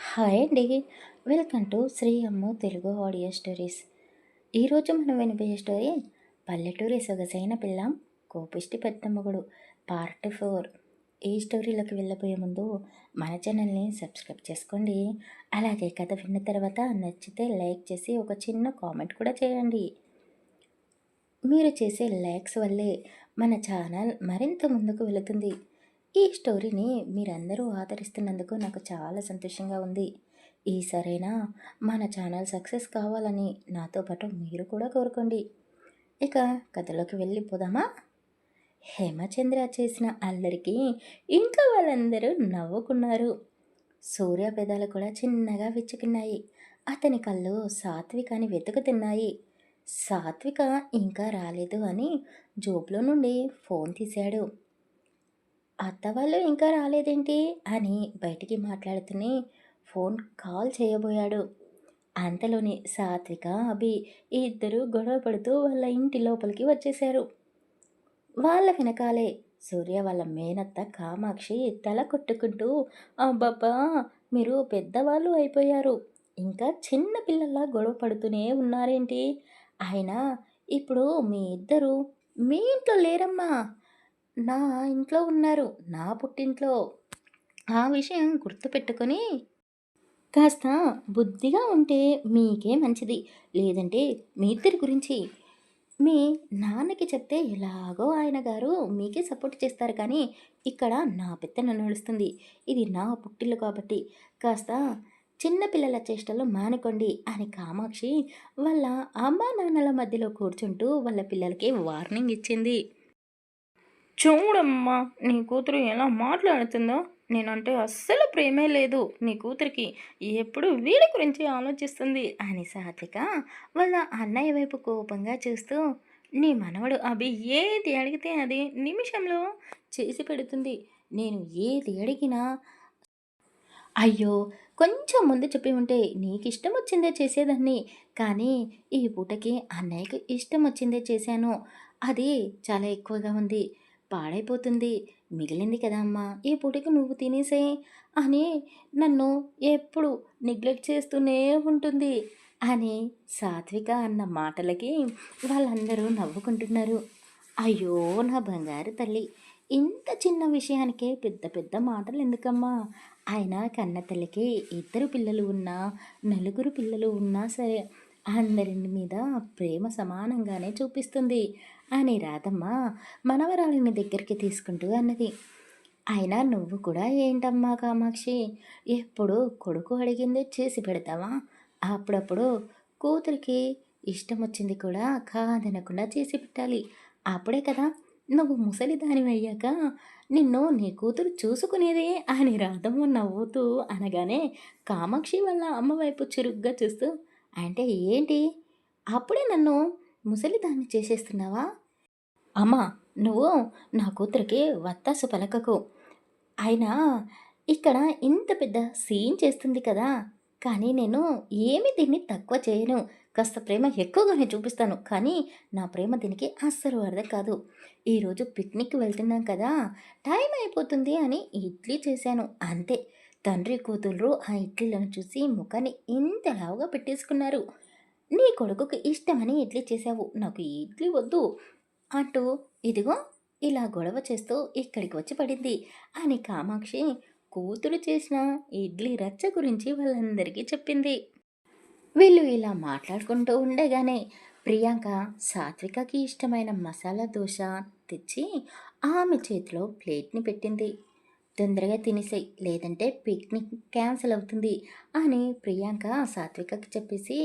Hi అండి. Welcome to Shri Ammu Telugu audio stories. ఈరోజు మనం వినిపించే స్టోరీ పల్లెటూరి సొగసైన పిల్ల కోపిష్టి పెద్ద మొగుడు పార్ట్ 4. ఈ స్టోరీలోకి వెళ్ళబోయే ముందు మన ఛానల్ని సబ్స్క్రైబ్ చేసుకోండి. అలాగే కథ విన్న తర్వాత నచ్చితే లైక్ చేసి ఒక చిన్న కామెంట్ కూడా చేయండి. మీరు చేసే లైక్స్ వల్లే మన ఛానల్ మరింత ముందుకు వెళుతుంది. ఈ స్టోరీని మీరందరూ ఆదరిస్తున్నందుకు నాకు చాలా సంతోషంగా ఉంది. ఈసారైనా మన ఛానల్ సక్సెస్ కావాలని నాతో పాటు మీరు కూడా కోరుకోండి. ఇక కథలోకి వెళ్ళిపోదామా? హేమచంద్ర చేసిన అల్లరికి ఇంట్లో వాళ్ళందరూ నవ్వుకున్నారు. సూర్య పెదాలు కూడా చిన్నగా విచ్చుకున్నాయి. అతని కళ్ళు సాత్వికాని వెతుకుతున్నాయి. సాత్విక ఇంకా రాలేదు అని జోబులో నుండి ఫోన్ తీశాడు. అత్త వాళ్ళు ఇంకా రాలేదేంటి అని బయటికి మాట్లాడుతూనే ఫోన్ కాల్ చేయబోయాడు. అంతలోనే సాత్విక అభి ఇద్దరు గొడవ పడుతూ వాళ్ళ ఇంటి లోపలికి వచ్చేశారు. వాళ్ళ వెనకాలే సూర్య వాళ్ళ మేనత్త కామాక్షి తల కొట్టుకుంటూ, అబ్బబ్బా, మీరు పెద్దవాళ్ళు అయిపోయారు, ఇంకా చిన్న పిల్లల్లా గొడవ పడుతూనే ఉన్నారేంటి? అయినా ఇప్పుడు మీ ఇద్దరు మీ ఇంట్లో లేరమ్మా, నా ఇంట్లో ఉన్నారు, నా పుట్టింట్లో. ఆ విషయం గుర్తుపెట్టుకొని కాస్త బుద్ధిగా ఉంటే మీకే మంచిది. లేదంటే మీ ఇద్దరి గురించి మీ నాన్నకి చెప్తే ఎలాగో ఆయన గారు మీకే సపోర్ట్ చేస్తారు, కానీ ఇక్కడ నా పెత్తనం నడుస్తుంది. ఇది నా పుట్టిల్లు కాబట్టి కాస్త చిన్న పిల్లల చేష్టలు మానుకోండి అని కామాక్షి వాళ్ళ అమ్మా నాన్నల మధ్యలో కూర్చుంటూ వాళ్ళ పిల్లలకి వార్నింగ్ ఇచ్చింది. చూడమ్మా, నీ కూతురు ఎలా మాట్లాడుతుందో. నేనంటే అస్సలు ప్రేమే లేదు నీ కూతురికి. ఎప్పుడు వీడి గురించి ఆలోచిస్తుంది అని సాత్విక వాళ్ళ అన్నయ్య వైపు కోపంగా చూస్తూ, నీ మనవడు అభి ఏది అడిగితే అది నిమిషంలో చేసి పెడుతుంది. నేను ఏది అడిగినా అయ్యో, కొంచెం ముందు చెప్పి ఉంటే నీకు ఇష్టం వచ్చిందే చేసేదాన్ని, కానీ ఈ పూటకి అన్నయ్యకి ఇష్టం వచ్చిందే చేశాను. అది చాలా ఎక్కువగా ఉంది, పాడైపోతుంది. మిగిలింది కదా అమ్మా, ఈ పూటకి నువ్వు తినేసేయి అని నన్ను ఎప్పుడు నెగ్లెక్ట్ చేస్తూనే ఉంటుంది అని సాత్విక అన్న మాటలకి వాళ్ళందరూ నవ్వుకుంటున్నారు. అయ్యో, నా బంగారు తల్లి, ఇంత చిన్న విషయానికే పెద్ద పెద్ద మాటలు ఎందుకమ్మా? ఆయన కన్న తల్లికి ఇద్దరు పిల్లలు ఉన్నా, నలుగురు పిల్లలు ఉన్నా సరే అందరి మీద ప్రేమ సమానంగానే చూపిస్తుంది అని రాధమ్మ మనవరాలిని దగ్గరికి తీసుకుంటూ అన్నది. అయినా నువ్వు కూడా ఏంటమ్మా కామాక్షి, ఎప్పుడు కొడుకు అడిగిందే చేసి పెడతావా? అప్పుడప్పుడు కూతురికి ఇష్టం వచ్చింది కూడా కాదనకుండా చేసి పెట్టాలి. అప్పుడే కదా నువ్వు ముసలిదాని అయ్యాక నిన్ను నీ కూతురు చూసుకునేది అని రాధమ్మ నవ్వుతూ అనగానే కామాక్షి వాళ్ళ అమ్మ వైపు చురుగ్గా చూస్తూ, అంటే ఏంటి, అప్పుడే నన్ను ముసలిదాన్ని చేసేస్తున్నావా? అమ్మా, నువ్వు నా కూతురికి వత్తాసు పలకకు. అయినా ఇక్కడ ఇంత పెద్ద సీన్ చేస్తుంది కదా, కానీ నేను ఏమి దీన్ని తక్కువ చేయను. కాస్త ప్రేమ ఎక్కువగానే చూపిస్తాను, కానీ నా ప్రేమ దీనికి అస్సలు అర్థం కాదు. ఈరోజు పిక్నిక్ వెళ్తున్నాం కదా, టైం అయిపోతుంది అని ఇడ్లీ చేశాను అంతే. తండ్రి కూతుళ్ళు ఆ ఇడ్లీలను చూసి ముఖాన్ని ఇంతలావుగా పెట్టేసుకున్నారు. నీ కొడుకుకి ఇష్టమని ఇడ్లీ చేశావు, నాకు ఈ ఇడ్లీ వద్దు అంటూ ఇదిగో ఇలా గొడవ చేస్తూ ఇక్కడికి వచ్చి పడింది అని కామాక్షి కూతురు చేసిన ఇడ్లీ రచ్చ గురించి వాళ్ళందరికీ చెప్పింది. వీళ్ళు ఇలా మాట్లాడుకుంటూ ఉండగానే ప్రియాంక సాత్వికకి ఇష్టమైన మసాలా దోశ తెచ్చి ఆమె చేతిలో ప్లేట్ని పెట్టింది. తొందరగా తినేసేయి, లేదంటే పిక్నిక్ క్యాన్సిల్ అవుతుంది అని ప్రియాంక సాత్వికకి చెప్పేసి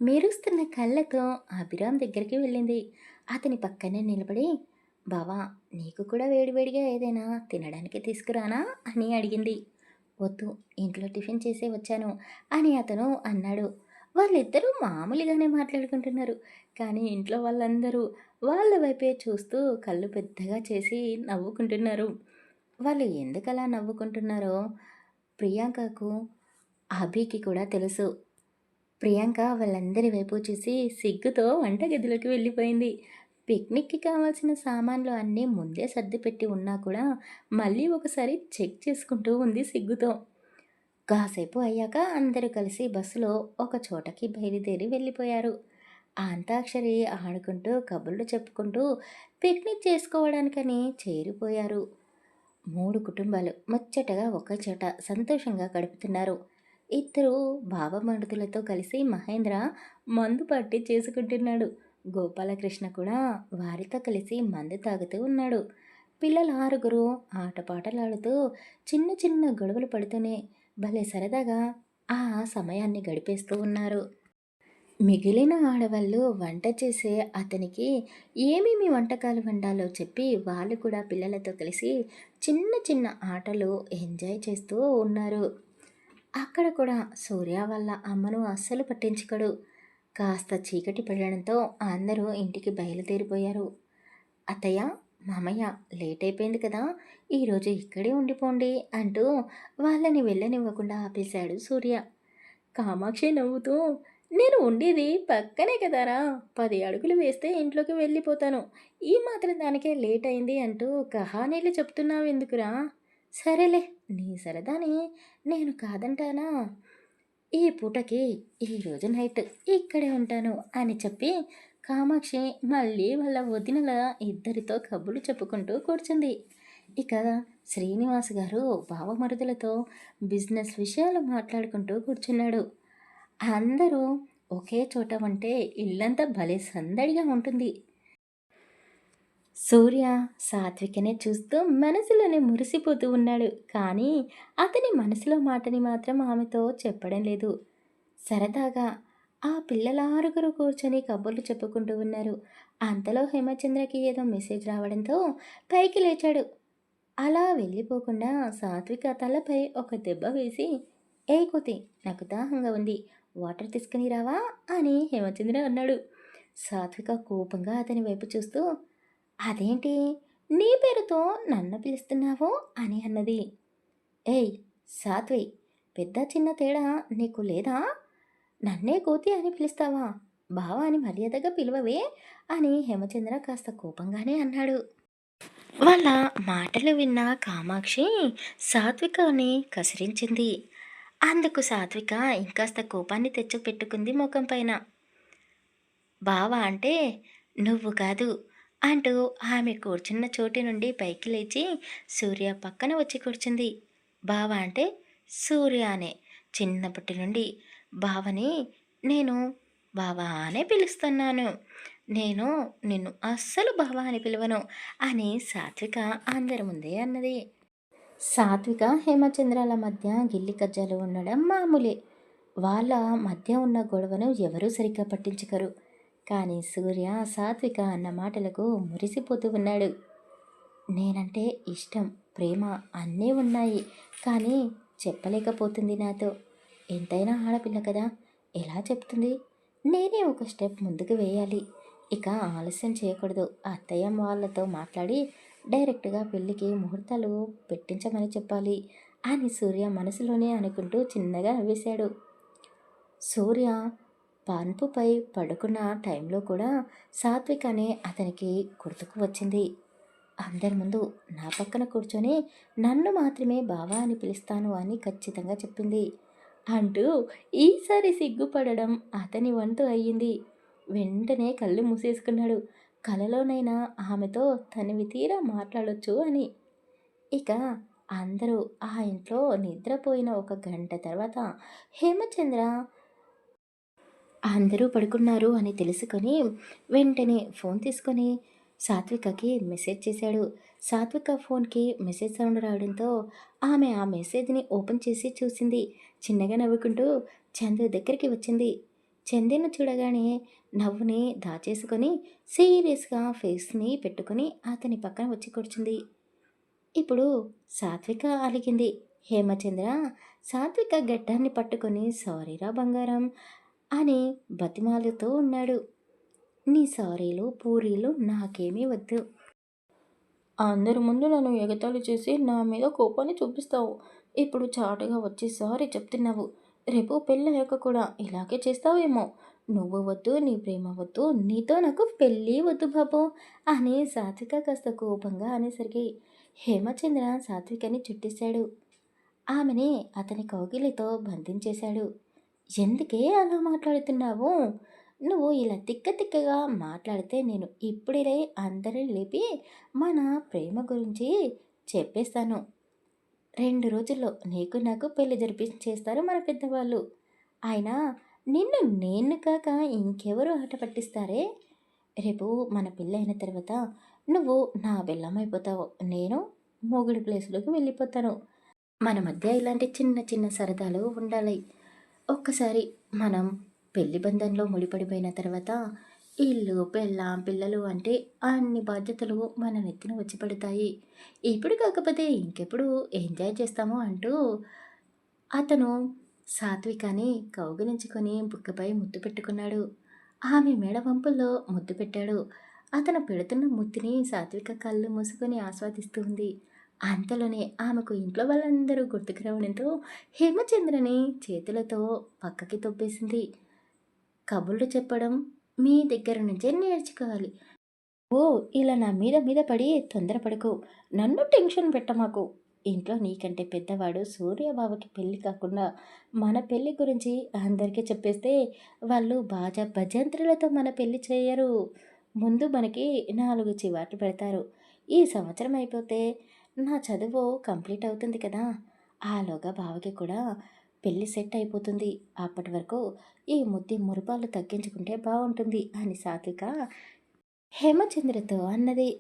మెరుస్తున్న కళ్ళతో అభిరామ్ దగ్గరికి వెళ్ళింది. అతని పక్కనే నిలబడి, బావా, నీకు కూడా వేడివేడిగా ఏదైనా తినడానికి తీసుకురానా అని అడిగింది. వద్దు, ఇంట్లో టిఫిన్ చేసే వచ్చాను అని అతను అన్నాడు. వాళ్ళిద్దరూ మామూలుగానే మాట్లాడుకుంటున్నారు, కానీ ఇంట్లో వాళ్ళందరూ వాళ్ళ వైపే చూస్తూ కళ్ళు పెద్దగా చేసి నవ్వుకుంటున్నారు. వాళ్ళు ఎందుకలా నవ్వుకుంటున్నారో ప్రియాంకకు అభికి కూడా తెలుసు. ప్రియాంక వాళ్ళందరి వైపు చూసి సిగ్గుతో వంటగదిలోకి వెళ్ళిపోయింది. పిక్నిక్కి కావాల్సిన సామాన్లు అన్నీ ముందే సర్ది పెట్టి ఉన్నా కూడా మళ్ళీ ఒకసారి చెక్ చేసుకుంటూ ఉంది సిగ్గుతో. కాసేపు అయ్యాక అందరూ కలిసి బస్సులో ఒక చోటకి బయలుదేరి వెళ్ళిపోయారు. ఆ అంతాక్షరి ఆడుకుంటూ కబుర్లు చెప్పుకుంటూ పిక్నిక్ చేసుకోవడానికని చేరిపోయారు. 3 కుటుంబాలు ముచ్చటగా ఒకే చోట సంతోషంగా గడుపుతున్నారు. ఇద్దరు బావమరుదులతో కలిసి మహేంద్ర మందు పట్టి చేసుకుంటున్నాడు. గోపాలకృష్ణ కూడా వారితో కలిసి మందు తాగుతూ ఉన్నాడు. పిల్లలు ఆరుగురు ఆటపాటలాడుతూ చిన్న చిన్న గొడవలు పడుతూనే భలే సరదాగా ఆ సమయాన్ని గడిపేస్తూ ఉన్నారు. మిగిలిన ఆడవాళ్ళు వంట చేసే అతనికి ఏమేమి వంటకాలు వండాలో చెప్పి వాళ్ళు కూడా పిల్లలతో కలిసి చిన్న చిన్న ఆటలు ఎంజాయ్ చేస్తూ ఉన్నారు. అక్కడ కూడా సూర్య వాళ్ళ అమ్మను అస్సలు పట్టించుకోడు. కాస్త చీకటి పడడంతో అందరూ ఇంటికి బయలుదేరిపోయారు. అత్తయ్య, మామయ్య, లేట్ అయిపోయింది కదా, ఈరోజు ఇక్కడే ఉండిపోండి అంటూ వాళ్ళని వెళ్ళనివ్వకుండా ఆపేశాడు సూర్య. కామాక్షి నవ్వుతూ, నేను ఉండేది పక్కనే కదారా, 10 అడుగులు వేస్తే ఇంట్లోకి వెళ్ళిపోతాను, ఈ మాత్రం దానికే లేట్ అయింది అంటూ కహానీలు చెప్తున్నావు ఎందుకురా? సరేలే, నీ సరదాని నేను కాదంటానా, ఈ పూటకి ఈరోజు నైట్ ఇక్కడే ఉంటాను అని చెప్పి కామాక్షి మళ్ళీ వాళ్ళ వదినల ఇద్దరితో కబుర్లు చెప్పుకుంటూ కూర్చుంది. ఇక శ్రీనివాస్ గారు బావమరుదులతో బిజినెస్ విషయాలు మాట్లాడుకుంటూ కూర్చున్నాడు. అందరూ ఒకే చోట ఉంటే ఇల్లంతా భలే సందడిగా ఉంటుంది. సూర్య సాత్వికనే చూస్తూ మనసులోనే మురిసిపోతూ ఉన్నాడు. కానీ అతని మనసులో మాటని మాత్రం ఆమెతో చెప్పడం లేదు. సరదాగా ఆ పిల్లలారుగురు కూర్చొని కబుర్లు చెప్పుకుంటూ ఉన్నారు. అంతలో హేమచంద్రకి ఏదో మెసేజ్ రావడంతో పైకి లేచాడు. అలా వెళ్ళిపోకుండా సాత్విక తలపై ఒక దెబ్బ వేసి, ఏ కోతి, నాకు దాహంగా ఉంది, వాటర్ తీసుకుని రావా అని హేమచంద్ర అన్నాడు. సాత్విక కోపంగా అతని వైపు చూస్తూ, అదేంటి నీ పేరుతో నన్ను పిలుస్తున్నావు అని అన్నది. ఏయ్ సాత్వి, పెద్ద చిన్న తేడా నీకు లేదా? నన్నే కోతి అని పిలుస్తావా? బావా అని మర్యాదగా పిలువవే అని హేమచంద్ర కాస్త కోపంగానే అన్నాడు. వాళ్ళ మాటలు విన్న కామాక్షి సాత్వికని కసిరించింది. అందుకు సాత్విక ఇంకాస్త కోపాన్ని తెచ్చిపెట్టుకుంది ముఖం పైన. బావా అంటే నువ్వు కాదు అంటూ ఆమె కూర్చున్న చోటి నుండి పైకి లేచి సూర్య పక్కన వచ్చి కూర్చుంది. బావా అంటే సూర్య అనే, చిన్నప్పటి నుండి బావని నేను బావా అనే పిలుస్తున్నాను. నేను నిన్ను అస్సలు బావా అని పిలవను అని సాత్విక అందరి ముందే అన్నది. సాత్విక హేమచంద్రాల మధ్య గిల్లి కజ్జాలు ఉండడం మామూలే. వాళ్ళ మధ్య ఉన్న గొడవను ఎవరూ సరిగ్గా పట్టించుకోరు. కానీ సూర్య సాత్విక అన్న మాటలకు మురిసిపోతూ ఉన్నాడు. నేనంటే ఇష్టం, ప్రేమ అన్నీ ఉన్నాయి, కానీ చెప్పలేకపోతుంది నాతో. ఎంతైనా ఆడపిల్ల కదా, ఎలా చెప్తుంది? నేనే ఒక స్టెప్ ముందుకు వేయాలి. ఇక ఆలస్యం చేయకూడదు. అత్తయ్య వాళ్ళతో మాట్లాడి డైరెక్ట్గా పెళ్ళికి ముహూర్తాలు పెట్టించమని చెప్పాలి అని సూర్య మనసులోనే అనుకుంటూ చిన్నగా నవ్వేశాడు. సూర్య పంపుపై పడుకున్న టైంలో కూడా సాత్విక్ అనే అతనికి గుర్తుకు వచ్చింది. అందరి ముందు నా పక్కన కూర్చొని నన్ను మాత్రమే బావా అని పిలుస్తాను అని ఖచ్చితంగా చెప్పింది అంటూ ఈసారి సిగ్గుపడడం అతని వంతు అయ్యింది. వెంటనే కళ్ళు మూసేసుకున్నాడు. కలలోనైనా ఆమెతో తనివి తీరా మాట్లాడొచ్చు అని. ఇక అందరూ ఆ ఇంట్లో నిద్రపోయిన ఒక గంట తర్వాత హేమచంద్ర అందరూ పడుకున్నారు అని తెలుసుకొని వెంటనే ఫోన్ తీసుకొని సాత్వికకి మెసేజ్ చేశాడు. సాత్విక ఫోన్కి మెసేజ్ సౌండ్ రావడంతో ఆమె ఆ మెసేజ్ని ఓపెన్ చేసి చూసింది. చిన్నగా నవ్వుకుంటూ చందు దగ్గరికి వచ్చింది. చందును చూడగానే నవ్వుని దాచేసుకొని సీరియస్గా ఫేస్ని పెట్టుకొని అతని పక్కన వచ్చి కూర్చుంది. ఇప్పుడు సాత్విక అలిగింది. హేమచంద్ర సాత్విక గడ్డాన్ని పట్టుకొని సారీరా బంగారం అని బతిమాలుతూ ఉన్నాడు. నీ సారీలు పూరీలు నాకేమీ వద్దు. అందరి ముందు నన్ను ఎగతాళి చేసి నా మీద కోపాన్ని చూపిస్తావు. ఇప్పుడు చాటుగా వచ్చి సారీ చెప్తున్నావు. రేపు పెళ్ళయ్యాక కూడా ఇలాగే చేస్తావేమో. నువ్వు వద్దు, నీ ప్రేమ వద్దు, నీతో నాకు పెళ్ళి వద్దు బాబు అని సాత్విక కాస్త కోపంగా అనేసరికి హేమచంద్ర సాత్వికని చుట్టేశాడు. ఆమెని అతని కౌగిలితో బంధించేశాడు. ఎందుకే అలా మాట్లాడుతున్నావు? నువ్వు ఇలా తిక్క తిక్కగా మాట్లాడితే నేను ఇప్పుడే అందరిని లేపి మన ప్రేమ గురించి చెప్పేస్తాను. 2 రోజుల్లో నీకు నాకు పెళ్లి జరిపించేస్తారు మన పెద్దవాళ్ళు. అయినా నిన్ను నేను కాక ఇంకెవరు ఆట పట్టిస్తారే? రేపు మన పెళ్ళైన తర్వాత నువ్వు నా బెల్లమైపోతావు. నేను మొగుడి ప్లేస్‌లోకి వెళ్ళిపోతాను. మన మధ్య ఇలాంటి చిన్న చిన్న సరదాలు ఉండాలి. ఒక్కసారి మనం పెళ్లి బంధంలో ముడిపడిపోయిన తర్వాత ఇల్లు, పెళ్ళాం, పిల్లలు అంటే అన్ని బాధ్యతలు మన నెత్తిన వచ్చి పడతాయి. ఇప్పుడు కాకపోతే ఇంకెప్పుడు ఎంజాయ్ చేస్తాము అంటూ అతను సాత్వికాని కౌగిలించుకొని బుగ్గపై ముద్దు పెట్టుకున్నాడు. ఆమె మెడ వంపుల్లో ముద్దు పెట్టాడు. అతను పెడుతున్న ముద్దుని సాత్విక కళ్ళు మూసుకొని ఆస్వాదిస్తూ ఉంది. అంతలోనే ఆమెకు ఇంట్లో వాళ్ళందరూ గుర్తుకు రావడంతో హేమచంద్రని చేతులతో పక్కకి తొప్పేసింది. కబుర్లు చెప్పడం మీ దగ్గర నుంచే నేర్చుకోవాలి. ఓ ఇలా నా మీద మీద పడి తొందరపడకు. నన్ను టెన్షన్ పెట్టమాకు. ఇంట్లో నీకంటే పెద్దవాడు సూర్యబాబుకి పెళ్లి కాకుండా మన పెళ్లి గురించి అందరికీ చెప్పేస్తే వాళ్ళు బాజా భజంత్రులతో మన పెళ్లి చేయరు. ముందు మనకి 4 చివాట్లు పెడతారు. ఈ సంవత్సరం అయిపోతే నా చదువు కంప్లీట్ అవుతుంది కదా! ఆలోగా బావకి కూడా పెళ్లి సెట్ అయిపోతుంది. అప్పటి వరకు ఈ ముద్ది మురిపాలు తగ్గించుకుంటే బావుంటుంది అని సాత్విక హేమచంద్రతో అన్నది.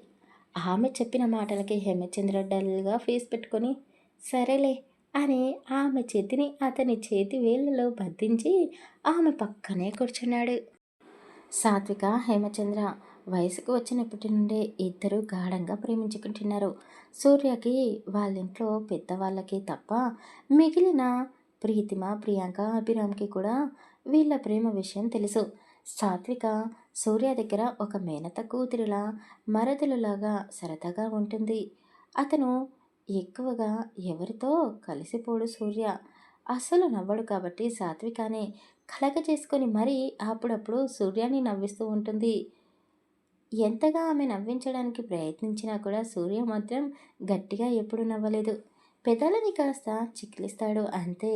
ఆమె చెప్పిన మాటలకి హేమచంద్ర డల్‌గా ఫేస్ పెట్టుకొని, సరేలే అని ఆమె చేతిని అతని చేతి వేళ్ళలో బంధించి ఆమె పక్కనే కూర్చున్నాడు. సాత్విక, హేమచంద్ర వయసుకు వచ్చినప్పటి నుండే ఇద్దరూ గాఢంగా ప్రేమించుకుంటున్నారు. సూర్యకి వాళ్ళింట్లో పెద్దవాళ్ళకి తప్ప మిగిలిన ప్రీతిమ, ప్రియాంక, అభిరామ్‌కి కూడా వీళ్ళ ప్రేమ విషయం తెలుసు. సాత్విక సూర్య దగ్గర ఒక మేనత్త కూతురిలా, మరదలులాగా సరదాగా ఉంటుంది. అతను ఎక్కువగా ఎవరితో కలిసిపోడు సూర్య. అస్సలు నవ్వడు కాబట్టి సాత్వికనే కలగజేసుకొని మరీ అప్పుడప్పుడు సూర్యాని నవ్విస్తూ ఉంటుంది. ఎంతగా ఆమె నవ్వించడానికి ప్రయత్నించినా కూడా సూర్య మాత్రం గట్టిగా ఎప్పుడూ నవ్వలేదు. పెదాలని కాస్త చికిలిస్తాడు అంతే.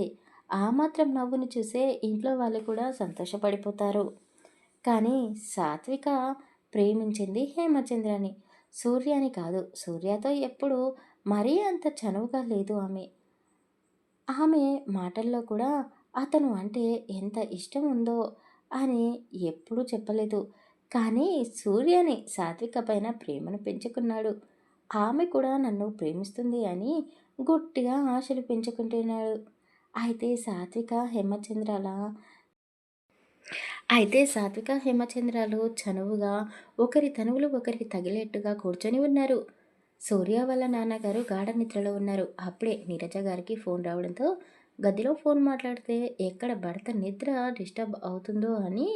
ఆ మాత్రం నవ్వును చూసే ఇంట్లో వాళ్ళు కూడా సంతోషపడిపోతారు. కానీ సాత్విక ప్రేమించింది హేమచంద్రని, సూర్యని కాదు. సూర్యతో ఎప్పుడూ మరీ అంత చనువుగా లేదు ఆమె. ఆమె మాటల్లో కూడా అతను అంటే ఎంత ఇష్టం ఉందో అని ఎప్పుడూ చెప్పలేదు. కానీ సూర్యని సాత్విక పైన ప్రేమను పెంచుకున్నాడు. ఆమె కూడా నన్ను ప్రేమిస్తుంది అని గట్టిగా ఆశలు పెంచుకుంటున్నాడు. అయితే సాత్విక హేమచంద్రాల అయితే సాత్విక హేమచంద్రాలు చనువుగా ఒకరి తనువులు ఒకరికి తగిలేట్టుగా కూర్చొని ఉన్నారు. సూర్య వాళ్ళ నాన్నగారు గాఢ నిద్రలో ఉన్నారు. అప్పుడే నీరజ గారికి ఫోన్ రావడంతో గదిలో ఫోన్ మాట్లాడితే ఎక్కడ భర్త నిద్ర డిస్టర్బ్ అవుతుందో అని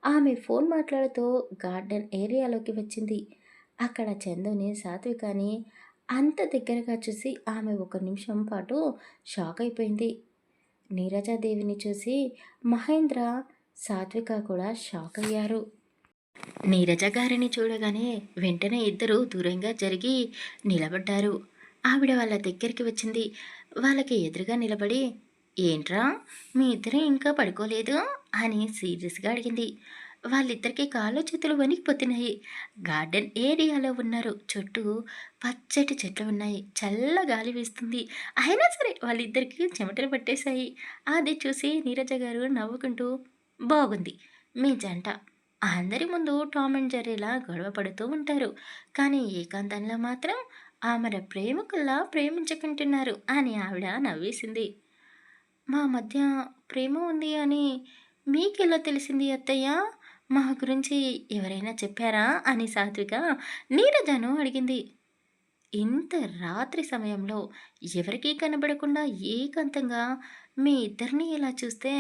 ఆమె ఫోన్ మాట్లాడుతూ గార్డెన్ ఏరియాలోకి వచ్చింది. అక్కడ చందుని సాత్వికాని అంత దగ్గరగా చూసి ఆమె ఒక నిమిషం పాటు షాక్ అయిపోయింది. నీరజాదేవిని చూసి మహేంద్ర, సాత్విక కూడా షాక్ అయ్యారు. నీరజ గారిని చూడగానే వెంటనే ఇద్దరు దూరంగా జరిగి నిలబడ్డారు. ఆవిడ వాళ్ళ దగ్గరికి వచ్చింది. వాళ్ళకి ఎదురుగా నిలబడి, ఏంట్రా మీ ఇద్దరు ఇంకా పడుకోలేదు అని సీరియస్గా అడిగింది. వాళ్ళిద్దరికీ కాళ్ళు చేతులు వణికిపోతున్నాయి. గార్డెన్ ఏరియాలో ఉన్నారు. చుట్టూ పచ్చటి చెట్లు ఉన్నాయి. చల్ల గాలి వీస్తుంది. అయినా సరే వాళ్ళిద్దరికీ చెమటలు పట్టేశాయి. అది చూసి నీరజ గారు నవ్వుకుంటూ, బాగుంది మీ జంట. అందరి ముందు టామ్ అండ్ జెర్రీలా గొడవ పడుతూ ఉంటారు. కానీ ఏకాంతంలో మాత్రం ఆమెన ప్రేమికుల్లా ప్రేమించుకుంటున్నారు అని ఆవిడ నవ్వేసింది. మా మధ్య ప్రేమ ఉంది అని మీకెలా తెలిసింది అత్తయ్య? మా గురించి ఎవరైనా చెప్పారా అని సాత్విక నీరజను అడిగింది. ఇంత రాత్రి సమయంలో ఎవరికీ కనబడకుండా ఏకాంతంగా మీ ఇద్దరిని ఇలా చూస్తే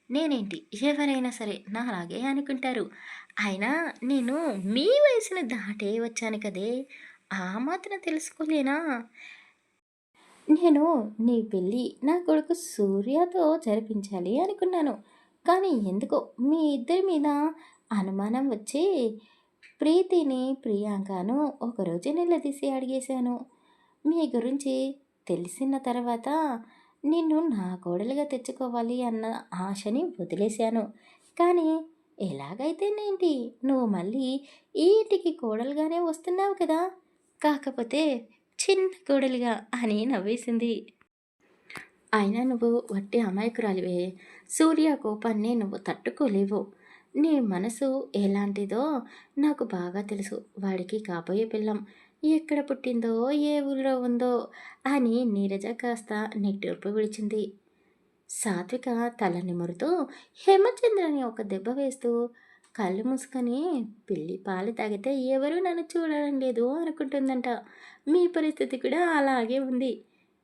నేనేంటి ఎవరైనా సరే నాలాగే అనుకుంటారు. అయినా నేను మీ వయసుని దాటే వచ్చాను కదే! ఆ మాత్రం తెలుసుకోలేనా? నేను నీ పెళ్ళి నా కొడుకు సూర్యతో జరిపించాలి అనుకున్నాను. కానీ ఎందుకో మీ ఇద్దరి మీద అనుమానం వచ్చి ప్రీతిని, ప్రియాంకను ఒకరోజు నిలదీసి అడిగేశాను. మీ గురించి తెలిసిన తర్వాత నిన్ను నా కోడలుగా తెచ్చుకోవాలి అన్న ఆశని వదిలేశాను. కానీ ఎలాగైతేనేంటి, నువ్వు మళ్ళీ ఈ ఇంటికి కోడలుగానే వస్తున్నావు కదా! కాకపోతే చిన్న కోడలుగా అని నవ్వేసింది. అయినా నువ్వు వట్టి అమాయకురాలివే. సూర్య కోపాన్ని నువ్వు తట్టుకోలేవు. నీ మనసు ఎలాంటిదో నాకు బాగా తెలుసు. వాడికి కాబోయే పెళ్ళాం ఎక్కడ పుట్టిందో, ఏ ఊరిలో ఉందో అని నీరజ కాస్త నిట్టూర్పు విడిచింది. సాత్విక తల నిమురుతూ హేమచంద్రని ఒక దెబ్బ వేస్తూ కళ్ళు మూసుకొని పిల్లి పాలు తాగితే ఎవరూ నన్ను చూడడం లేదు అనుకుంటుందంట. మీ పరిస్థితి కూడా అలాగే ఉంది.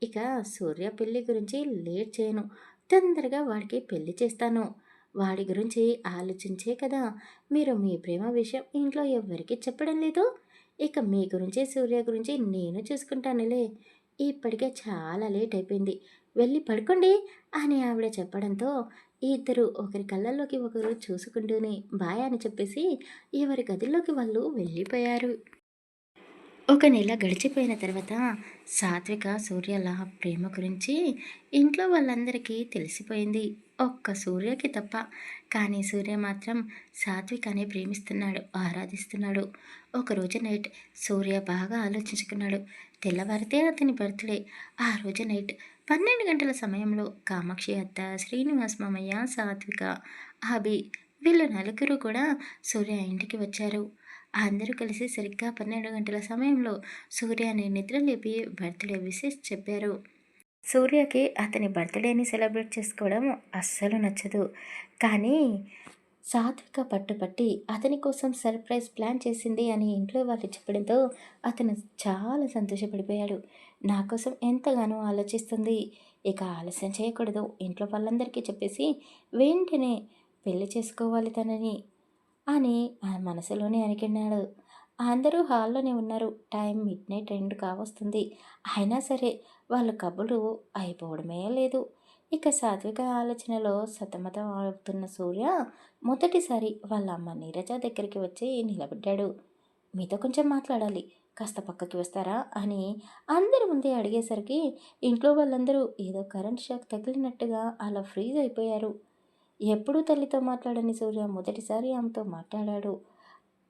ఇక సూర్య పెళ్లి గురించి లేట్ చేయను. తొందరగా వాడికి పెళ్లి చేస్తాను. వాడి గురించి ఆలోచించే కదా మీరు మీ ప్రేమ విషయం ఇంట్లో ఎవ్వరికీ చెప్పడం లేదు. ఇక మీ గురించి సూర్య గురించి నేను చూసుకుంటానులే. ఇప్పటికే చాలా లేట్ అయిపోయింది. వెళ్ళి పడుకోండి అని ఆవిడ చెప్పడంతో ఇద్దరు ఒకరి కళ్ళల్లోకి ఒకరు చూసుకుంటూనే బాయ్ అని చెప్పేసి ఎవరి గదిలోకి వాళ్ళు వెళ్ళిపోయారు. ఒక నెల గడిచిపోయిన తర్వాత సాత్విక సూర్యల ప్రేమ గురించి ఇంట్లో వాళ్ళందరికీ తెలిసిపోయింది. ఒక్క సూర్యకి తప్ప. కానీ సూర్య మాత్రం సాత్వికనే ప్రేమిస్తున్నాడు, ఆరాధిస్తున్నాడు. ఒకరోజు నైట్ సూర్య బాగా ఆలోచించుకున్నాడు. తెల్లవారితే అతని బర్త్డే. ఆ రోజు నైట్ 12 గంటల సమయంలో కామాక్షి అత్త, శ్రీనివాస్ మామయ్య, సాత్విక, అభి వీళ్ళు నలుగురు కూడా సూర్య ఇంటికి వచ్చారు. అందరూ కలిసి సరిగ్గా 12 గంటల సమయంలో సూర్యని నిద్రలేపి బర్త్డే విషెస్ చెప్పారు. సూర్యకి అతని బర్త్డేని సెలబ్రేట్ చేసుకోవడం అస్సలు నచ్చదు. కానీ సాత్విక పట్టుపట్టి అతని కోసం సర్ప్రైజ్ ప్లాన్ చేసింది అని ఇంట్లో వాళ్ళు చెప్పడంతో అతను చాలా సంతోషపడిపోయాడు. నా కోసం ఎంతగానో ఆలోచిస్తుంది. ఇక ఆలస్యం చేయకూడదు. ఇంట్లో వాళ్ళందరికీ చెప్పేసి వెంటనే పెళ్లి చేసుకోవాలి తనని అని ఆ మనసులోనే అనుకున్నాడు. అందరూ హాల్లోనే ఉన్నారు. టైం మిడ్‌నైట్ 2 కావస్తుంది. అయినా సరే వాళ్ళ కబుర్లు అయిపోవడమే లేదు. ఇక సాత్విక ఆలోచనలో సతమతం అవుతున్న సూర్య మొదటిసారి వాళ్ళ అమ్మ నీరజ దగ్గరికి వచ్చి నిలబడ్డాడు. మీతో కొంచెం మాట్లాడాలి. కాస్త పక్కకి వస్తారా అని అందరి ముందే అడిగేసరికి ఇంట్లో వాళ్ళందరూ ఏదో కరెంట్ షాక్ తగిలినట్టుగా అలా ఫ్రీజ్ అయిపోయారు. ఎప్పుడూ తల్లితో మాట్లాడని సూర్య మొదటిసారి ఆమెతో మాట్లాడాడు.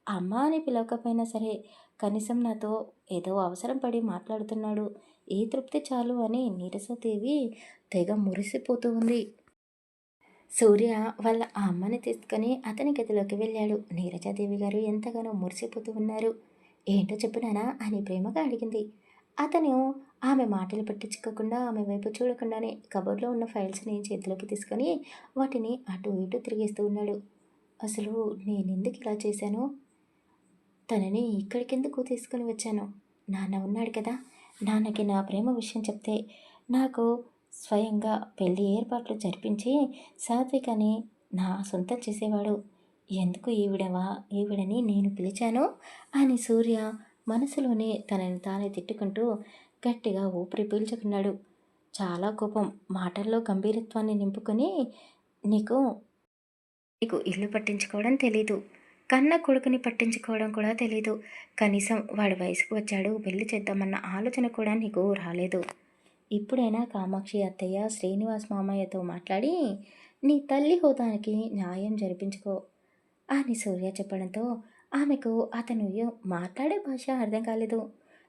అమ్మ అని పిలవకపోయినా సరే కనీసం నాతో ఏదో అవసరం పడి మాట్లాడుతున్నాడు. ఈ తృప్తి చాలు అని నీరసదేవి తెగ మురిసిపోతూ ఉంది. సూర్య వాళ్ళ ఆ అమ్మని తీసుకొని అతని గదిలోకి వెళ్ళాడు. నీరజాదేవి గారు ఎంతగానో మురిసిపోతూ ఉన్నారు. ఏంటో చెప్పు నాన్నా అని ప్రేమగా అడిగింది. అతను ఆమె మాటలు పట్టించుకోకుండా ఆమె వైపు చూడకుండానే కబోర్డ్లో ఉన్న ఫైల్స్ని చేతిలోకి తీసుకొని వాటిని అటు ఇటు తిరిగేస్తూ ఉన్నాడు. అసలు నేనెందుకు ఇలా చేశాను? తనని ఇక్కడికెందుకు తీసుకుని వచ్చాను? నాన్న ఉన్నాడు కదా! నాన్నకి నా ప్రేమ విషయం చెప్తే నాకు స్వయంగా పెళ్లి ఏర్పాట్లు జరిపించి సాత్వికని నా సొంతం చేసేవాడు. ఎందుకు ఈవిడని నేను పిలిచాను అని సూర్య మనసులోనే తనని తానే తిట్టుకుంటూ గట్టిగా ఊపిరి పీల్చుకున్నాడు. చాలా కోపం మాటల్లో గంభీరత్వాన్ని నింపుకొని నీకు నీకు ఇల్లు పట్టించుకోవడం తెలీదు. కన్న కొడుకుని పట్టించుకోవడం కూడా తెలీదు. కనీసం వాడి వయసుకు వచ్చాడు, పెళ్లి చేద్దామన్న ఆలోచన కూడా నీకు రాలేదు. ఇప్పుడైనా కామాక్షి అత్తయ్య, శ్రీనివాస్ మామయ్యతో మాట్లాడి నీ తల్లి హోదానికి న్యాయం జరిపించుకో అని సూర్య చెప్పడంతో ఆమెకు అతను మాట్లాడే భాష అర్థం కాలేదు.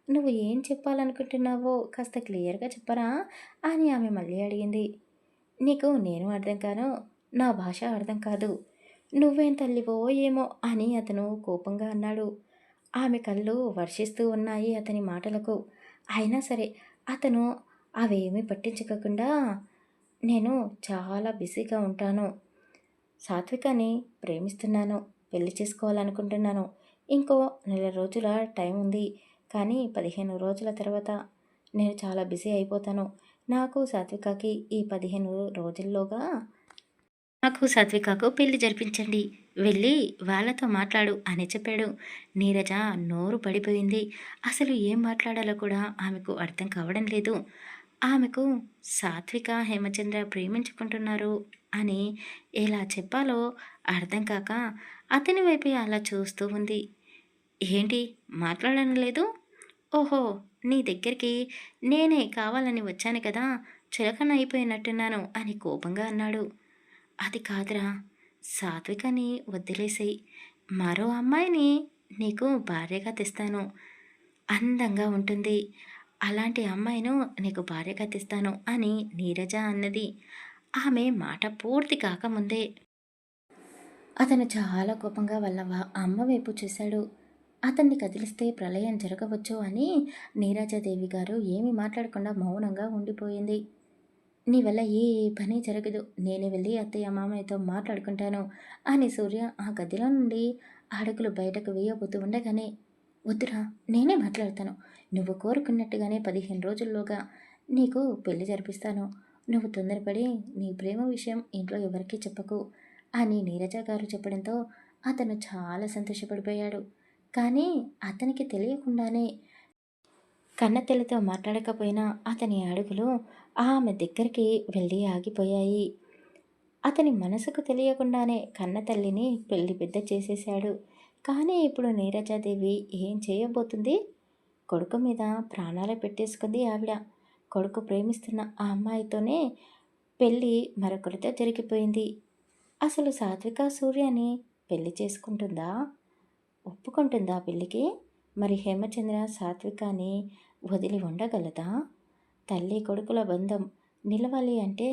నువ్వు ఏం చెప్పాలనుకుంటున్నావో కాస్త క్లియర్గా చెప్పరా అని ఆమె మళ్ళీ అడిగింది. నీకు నేను అర్థం కాను, నా భాష అర్థం కాదు. నువ్వేం తల్లివో ఏమో అని అతను కోపంగా అన్నాడు. ఆమె కళ్ళు వర్షిస్తూ ఉన్నాయి అతని మాటలకు. అయినా సరే అతను అవేమీ పట్టించుకోకుండా నేను చాలా బిజీగా ఉంటాను. సాత్వికాని ప్రేమిస్తున్నాను. పెళ్లి చేసుకోవాలనుకుంటున్నాను. ఇంకో నెల రోజుల టైం ఉంది. కానీ 15 రోజుల తర్వాత నేను చాలా బిజీ అయిపోతాను. నాకు సాత్వికకి ఈ 15 రోజుల్లోగా సాత్వికకు పెళ్లి జరిపించండి. వెళ్ళి వాళ్ళతో మాట్లాడు అని చెప్పాడు. నీరజ నోరు పడిపోయింది. అసలు ఏం మాట్లాడాలో కూడా ఆమెకు అర్థం కావడం లేదు. ఆమెకు సాత్విక, హేమచంద్ర ప్రేమించుకుంటున్నారు అని ఎలా చెప్పాలో అర్థం కాక అతని వైపే అలా చూస్తూ ఉంది. ఏంటి మాట్లాడడం లేదు? ఓహో! నీ దగ్గరికి నేనే కావాలని వచ్చాను కదా! చులకన అయిపోయినట్టున్నాను అని కోపంగా అన్నాడు. అది కాదురా, సాత్వికని వదిలేసేయి. మరో అమ్మాయిని నీకు భార్యగా తెస్తాను. అందంగా ఉంటుంది. అలాంటి అమ్మాయిను నీకు భార్యగా తెస్తాను అని నీరజ అన్నది. ఆమె మాట పూర్తి కాకముందే అతను చాలా కోపంగా వాళ్ళ అమ్మ వైపు చూశాడు. అతన్ని కదిలిస్తే ప్రళయం జరగవచ్చు అని నీరజాదేవి గారు ఏమీ మాట్లాడకుండా మౌనంగా ఉండిపోయింది. నీ వల్ల ఏ పని జరగదు. నేనే వెళ్ళి అత్తయ్య మామయ్యతో మాట్లాడుకుంటాను అని సూర్య ఆ గదిలో నుండి అడుగులు బయటకు వేయబోతూ ఉండగానే, వద్దురా, నేనే మాట్లాడతాను. నువ్వు కోరుకున్నట్టుగానే 15 రోజుల్లోగా నీకు పెళ్లి జరిపిస్తాను. నువ్వు తొందరపడి నీ ప్రేమ విషయం ఇంట్లో ఎవరికీ చెప్పకు అని నీరజ గారు చెప్పడంతో అతను చాలా సంతోషపడిపోయాడు. కానీ అతనికి తెలియకుండానే కన్నతల్లితో మాట్లాడకపోయినా అతని అడుగులు ఆమె దగ్గరికి వెళ్ళి ఆగిపోయాయి. అతని మనసుకు తెలియకుండానే కన్నతల్లిని పెళ్లి పెద్ద చేసేశాడు. కానీ ఇప్పుడు నీరజాదేవి ఏం చేయబోతుంది? కొడుకు మీద ప్రాణాలు పెట్టేసుకుంది ఆవిడ. కొడుకు ప్రేమిస్తున్న ఆ అమ్మాయితోనే పెళ్ళి మరొకరితో జరిగిపోయింది. అసలు సాత్విక సూర్యని పెళ్లి చేసుకుంటుందా? ఒప్పుకుంటుందా పెళ్ళికి? మరి హేమచంద్ర సాత్వికాని వదిలి ఉండగలదా? తల్లి కొడుకుల బంధం నిలవాలి అంటే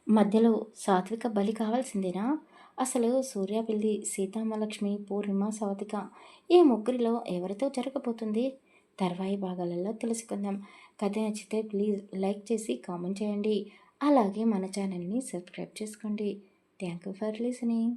మధ్యలో సాత్విక బలి కావాల్సిందేనా? అసలు సూర్య పెళ్ళి సీతామహాలక్ష్మి, పూర్ణిమ, సాత్విక ఈ ముగ్గురిలో ఎవరితో జరగబోతుంది? తర్వాయి భాగాలలో తెలుసుకుందాం. కథ నచ్చితే ప్లీజ్ లైక్ చేసి కామెంట్ చేయండి. అలాగే మన ఛానల్ని సబ్స్క్రైబ్ చేసుకోండి. Thank you for listening.